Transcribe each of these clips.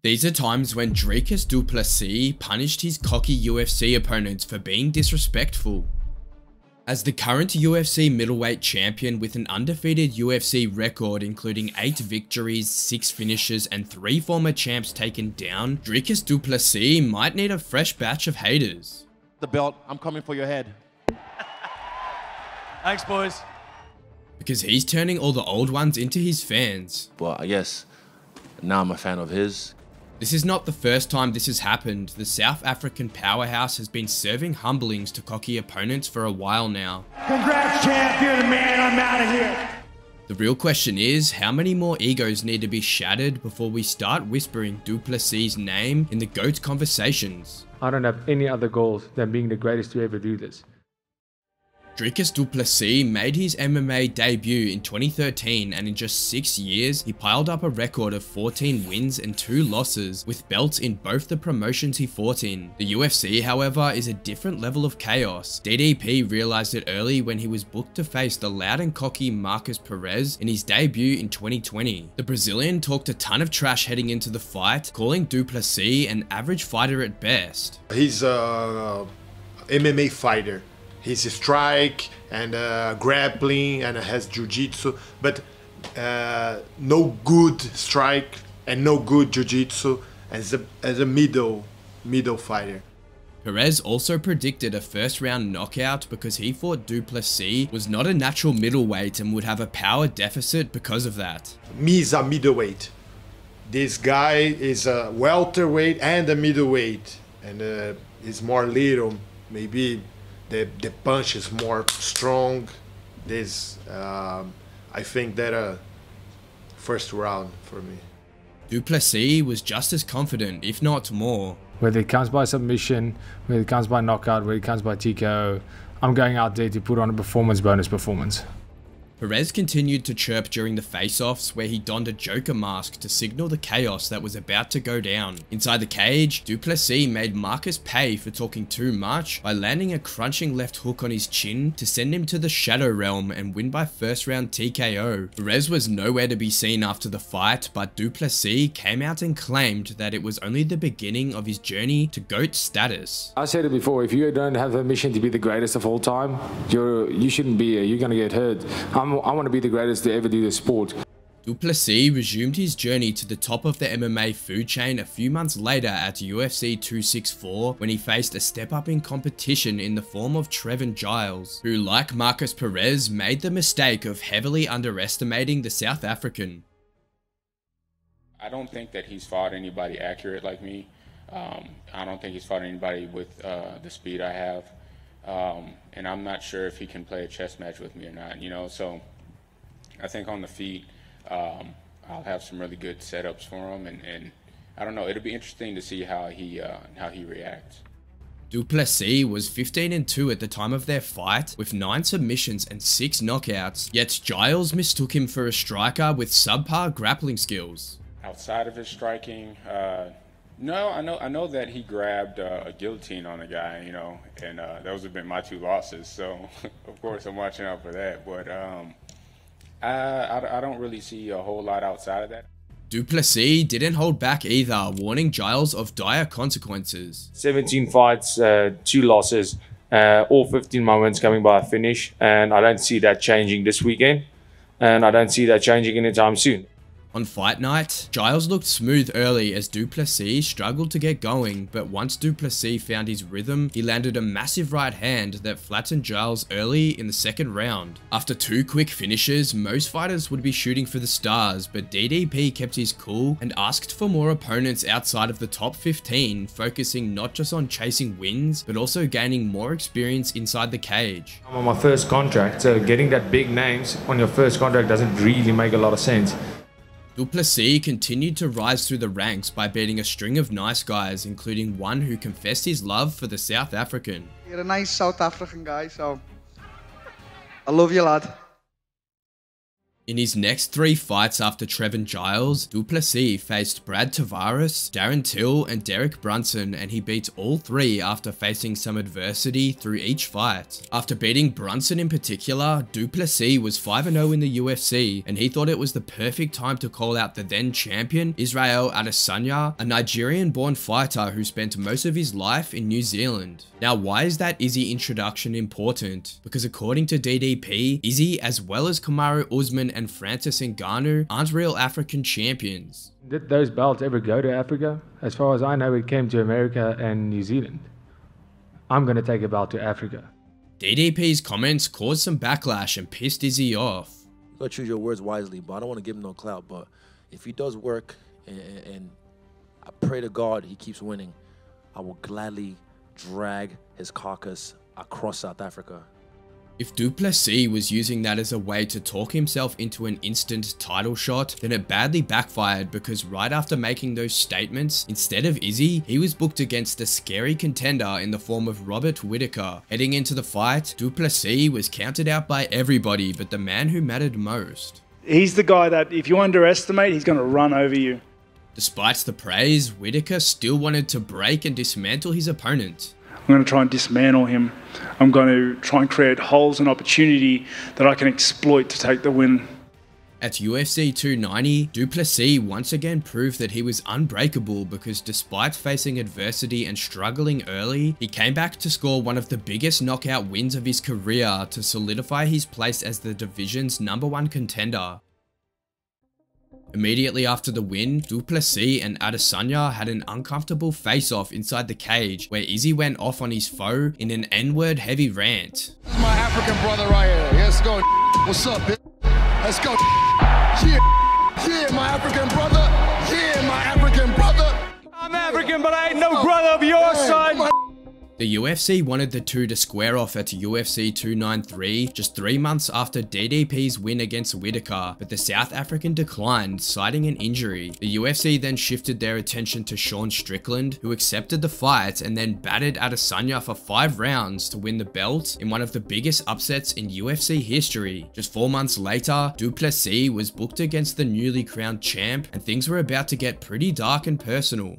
These are times when Dricus Du Plessis punished his cocky UFC opponents for being disrespectful. As the current UFC middleweight champion with an undefeated UFC record including 8 victories, 6 finishes and 3 former champs taken down, Dricus Du Plessis might need a fresh batch of haters. The belt, I'm coming for your head. Thanks, boys. Because he's turning all the old ones into his fans. Well, I guess now I'm a fan of his. This is not the first time this has happened. The South African powerhouse has been serving humblings to cocky opponents for a while now. Congrats, champ, you're the man, I'm out of here. The real question is, how many more egos need to be shattered before we start whispering Du Plessis' name in the GOAT conversations? I don't have any other goals than being the greatest to ever do this. Dricus Du Plessis made his MMA debut in 2013 and in just 6 years, he piled up a record of 14 wins and 2 losses with belts in both the promotions he fought in. The UFC, however, is a different level of chaos. DDP realized it early when he was booked to face the loud and cocky Marcus Perez in his debut in 2020. The Brazilian talked a ton of trash heading into the fight, calling Du Plessis an average fighter at best. He's a MMA fighter. He's a strike and grappling and has jiu-jitsu, but no good strike and no good jiu-jitsu as a middle fighter. Perez also predicted a first-round knockout because he thought Du Plessis was not a natural middleweight and would have a power deficit because of that. Me is a middleweight. This guy is a welterweight and a middleweight, and he's more little, maybe. The punch is more strong. This, I think that first round for me. Du Plessis was just as confident, if not more. Whether it comes by submission, whether it comes by knockout, whether it comes by TKO, I'm going out there to put on a bonus performance. Perez continued to chirp during the face-offs where he donned a Joker mask to signal the chaos that was about to go down. Inside the cage, Du Plessis made Marcus pay for talking too much by landing a crunching left hook on his chin to send him to the Shadow Realm and win by first round TKO. Perez was nowhere to be seen after the fight, but Du Plessis came out and claimed that it was only the beginning of his journey to GOAT status. I said it before, if you don't have a mission to be the greatest of all time, you shouldn't be here, you're going to get hurt. I want to be the greatest to ever do this sport. Du Plessis resumed his journey to the top of the MMA food chain a few months later at UFC 264 when he faced a step up in competition in the form of Trevin Giles, who like Marcus Perez made the mistake of heavily underestimating the South African. I don't think that he's fought anybody accurate like me. I don't think he's fought anybody with the speed I have. And I'm not sure if he can play a chess match with me or not, you know, so I think on the feet, I'll have some really good setups for him, and I don't know, it'll be interesting to see how he reacts. Du Plessis was 15-2 at the time of their fight with 9 submissions and 6 knockouts, yet Giles mistook him for a striker with subpar grappling skills. Outside of his striking, no, I know that he grabbed a guillotine on a guy, you know, and those have been my 2 losses, so of course I'm watching out for that, but I don't really see a whole lot outside of that. Du Plessis didn't hold back either, warning Giles of dire consequences. 17 fights, 2 losses, all 15 moments coming by a finish, and I don't see that changing this weekend, and I don't see that changing anytime soon. On fight night, Giles looked smooth early as Du Plessis struggled to get going, but once Du Plessis found his rhythm, he landed a massive right hand that flattened Giles early in the second round. After 2 quick finishes, most fighters would be shooting for the stars, but DDP kept his cool and asked for more opponents outside of the top 15, focusing not just on chasing wins, but also gaining more experience inside the cage. I'm on my first contract, so getting that big names on your first contract doesn't really make a lot of sense. Du Plessis continued to rise through the ranks by beating a string of nice guys, including one who confessed his love for the South African. You're a nice South African guy, so I love you, lad. In his next 3 fights after Trevin Giles, Du Plessis faced Brad Tavares, Darren Till, and Derek Brunson, and he beat all 3 after facing some adversity through each fight. After beating Brunson in particular, Du Plessis was 5-0 in the UFC, and he thought it was the perfect time to call out the then champion, Israel Adesanya, a Nigerian-born fighter who spent most of his life in New Zealand. Now, why is that Izzy introduction important? Because according to DDP, Izzy, as well as Kamaru Usman and Francis Ngannou, aren't real African champions. Did those belts ever go to Africa? As far as I know, it came to America and New Zealand. I'm going to take a belt to Africa. DDP's comments caused some backlash and pissed Izzy off. You gotta choose your words wisely, but I don't want to give him no clout. But if he does work, and I pray to God he keeps winning, I will gladly drag his carcass across South Africa. If Du Plessis was using that as a way to talk himself into an instant title shot, then it badly backfired, because right after making those statements, instead of Izzy, he was booked against a scary contender in the form of Robert Whittaker. Heading into the fight, Du Plessis was counted out by everybody but the man who mattered most. He's the guy that if you underestimate, he's going to run over you. Despite the praise, Whittaker still wanted to break and dismantle his opponent. I'm going to try and dismantle him. I'm going to try and create holes and opportunity that I can exploit to take the win. At UFC 290, Du Plessis once again proved that he was unbreakable, because despite facing adversity and struggling early, he came back to score one of the biggest knockout wins of his career to solidify his place as the division's #1 contender. Immediately after the win, Du Plessis and Adesanya had an uncomfortable face-off inside the cage, where Izzy went off on his foe in an N-word heavy rant. This is my African brother right here. Let's go. What's up, bitch? Let's go. Yeah, yeah, my African brother. Yeah, my African brother. I'm African, but I ain't no brother of yours, son. The UFC wanted the two to square off at UFC 293 just 3 months after DDP's win against Whittaker, but the South African declined, citing an injury. The UFC then shifted their attention to Sean Strickland, who accepted the fight and then battered Adesanya for 5 rounds to win the belt in one of the biggest upsets in UFC history. Just 4 months later, Du Plessis was booked against the newly crowned champ, and things were about to get pretty dark and personal.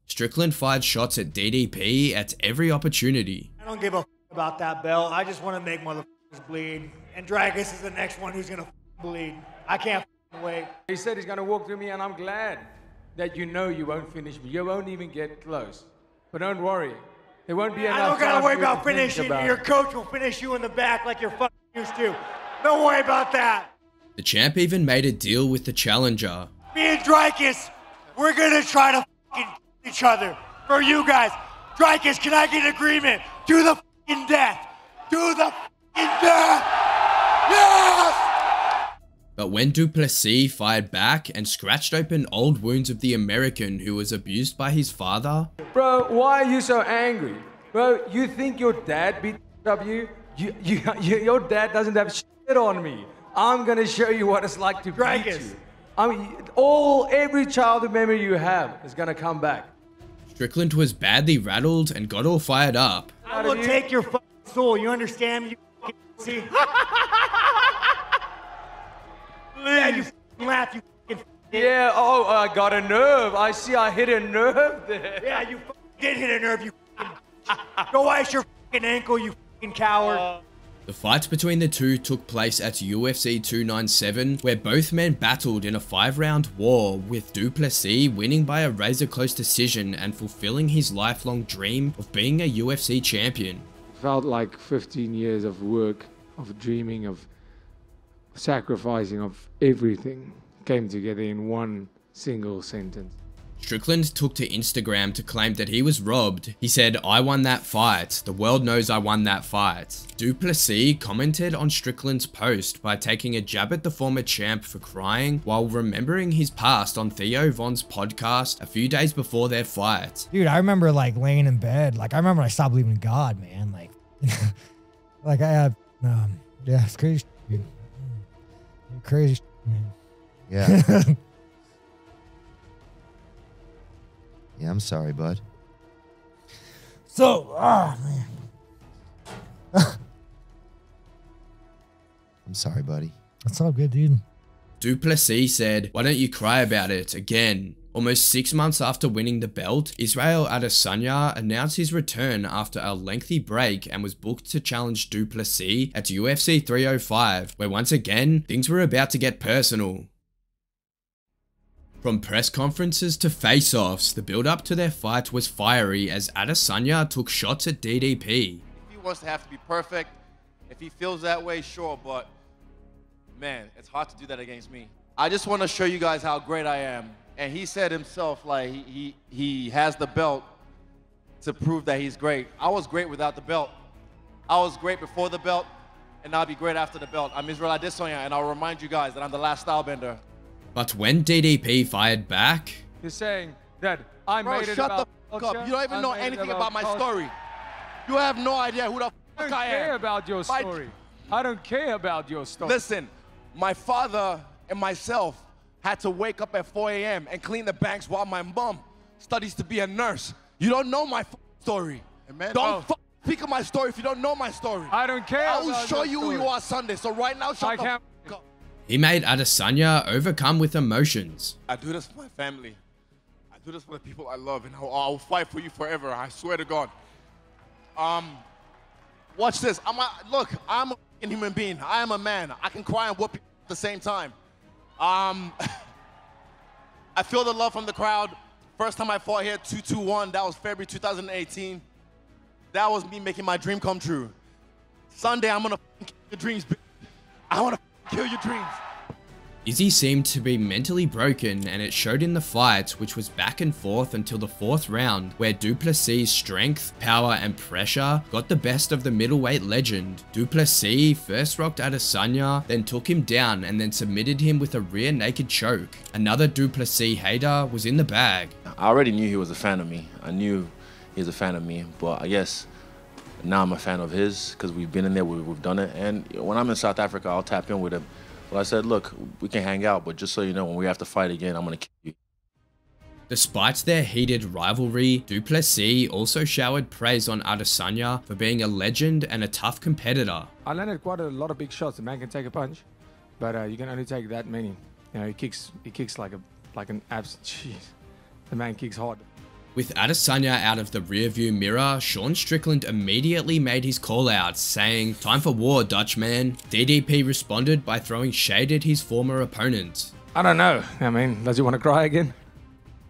Strickland fired shots at DDP at every opportunity. I don't give a about that belt. I just want to make motherfuckers bleed. And Dricus is the next one who's going to bleed. I can't wait. He said he's going to walk through me, and I'm glad that you know you won't finish me. You won't even get close. But don't worry. There won't be enough I don't got to worry time about for you to think finishing. about Your it. coach will finish you in the back like you're fucking used to. Don't worry about that. The champ even made a deal with the challenger. Me and Dricus, we're going to try to fucking each other for you guys. Dricus, can I get agreement? To the fucking death. To the fucking death. Yes! But when Du Plessis fired back and scratched open old wounds of the American who was abused by his father, Bro, why are you so angry? Bro, you think your dad beat W? Your dad doesn't have shit on me. I'm gonna show you what it's like to beat you. I mean, every childhood memory you have is gonna come back. Strickland was badly rattled and got all fired up. I will take your fucking soul. You understand me? You fucking see? Yeah, you fucking laugh. You fucking. Yeah, oh, I got a nerve. I see I hit a nerve there. Yeah, you fucking did hit a nerve. You fucking. Go ice your fucking ankle, you fucking coward. The fight between the two took place at UFC 297, where both men battled in a 5-round war, with Du Plessis winning by a razor-close decision and fulfilling his lifelong dream of being a UFC champion. It felt like 15 years of work, of dreaming, of sacrificing, of everything came together in one single sentence. Strickland took to Instagram to claim that he was robbed. He said, "I won that fight. The world knows I won that fight." Du Plessis commented on Strickland's post by taking a jab at the former champ for crying while remembering his past on Theo Von's podcast a few days before their fight. Dude, I remember like laying in bed. Like I remember I stopped believing in God, man. Like, like I had, yeah, it's crazy, dude. Crazy, man. Yeah. Yeah, I'm sorry, bud. So, man. I'm I'm sorry, buddy. That's all good, dude. Du Plessis said, "Why don't you cry about it again?" Almost 6 months after winning the belt, Israel Adesanya announced his return after a lengthy break and was booked to challenge Du Plessis at UFC 305, where once again, things were about to get personal. From press conferences to face-offs, the build-up to their fight was fiery as Adesanya took shots at DDP. If he wants to have to be perfect, if he feels that way, sure, but man, it's hard to do that against me. I just want to show you guys how great I am. And he said himself, like, he has the belt to prove that he's great. I was great without the belt. I was great before the belt, and I'll be great after the belt. I'm Israel Adesanya, and I'll remind you guys that I'm the last stylebender. But when DDP fired back, He's saying that I Bro, made it shut about the fuck up. You don't even know anything about my culture. story. You have no idea who the fuck I am. I don't care about your story. I don't care about your story. Listen, my father and myself had to wake up at 4 a.m. and clean the banks while my mom studies to be a nurse. You don't know my story. Don't speak of my story if you don't know my story. I don't care. I will show you who you are Sunday. So right now, shut the fuck up. he made Adesanya overcome with emotions. I do this for my family. I do this for the people I love, and I'll fight for you forever. I swear to God. Watch this. Look, I'm a human being. I am a man. I can cry and whoop people at the same time. I feel the love from the crowd. First time I fought here, 2-2-1. That was February 2018. That was me making my dream come true. Sunday, I'm gonna kill your dreams, bitch. I wanna kill your dreams. Izzy seemed to be mentally broken, and it showed in the fight, which was back and forth until the 4th round, where Du Plessis' strength, power, and pressure got the best of the middleweight legend. Du Plessis first rocked Adesanya, then took him down and then submitted him with a rear naked choke. Another Du Plessis hater was in the bag. I already knew he was a fan of me. I knew he was a fan of me, but I guess now I'm a fan of his because we've been in there, we've done it. And when I'm in South Africa, I'll tap in with him. But I said, look, we can hang out, but just so you know, when we have to fight again, I'm going to kill you. Despite their heated rivalry, Du Plessis also showered praise on Adesanya for being a legend and a tough competitor. I landed quite a lot of big shots. The man can take a punch, but you can only take that many. You know, he kicks like an abs. Jeez, the man kicks hard. With Adesanya out of the rearview mirror, Sean Strickland immediately made his call-out, saying, "Time for war, Dutchman." DDP responded by throwing shade at his former opponent. I don't know. I mean, does he want to cry again?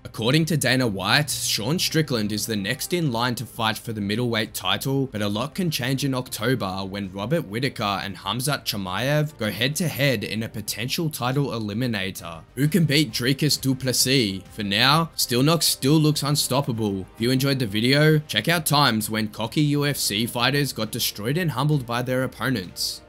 According to Dana White, Sean Strickland is the next in line to fight for the middleweight title, but a lot can change in October when Robert Whittaker and Khamzat Chimaev go head-to-head in a potential title eliminator. Who can beat Dricus Du Plessis? For now, Stillknock still looks unstoppable. If you enjoyed the video, check out times when cocky UFC fighters got destroyed and humbled by their opponents.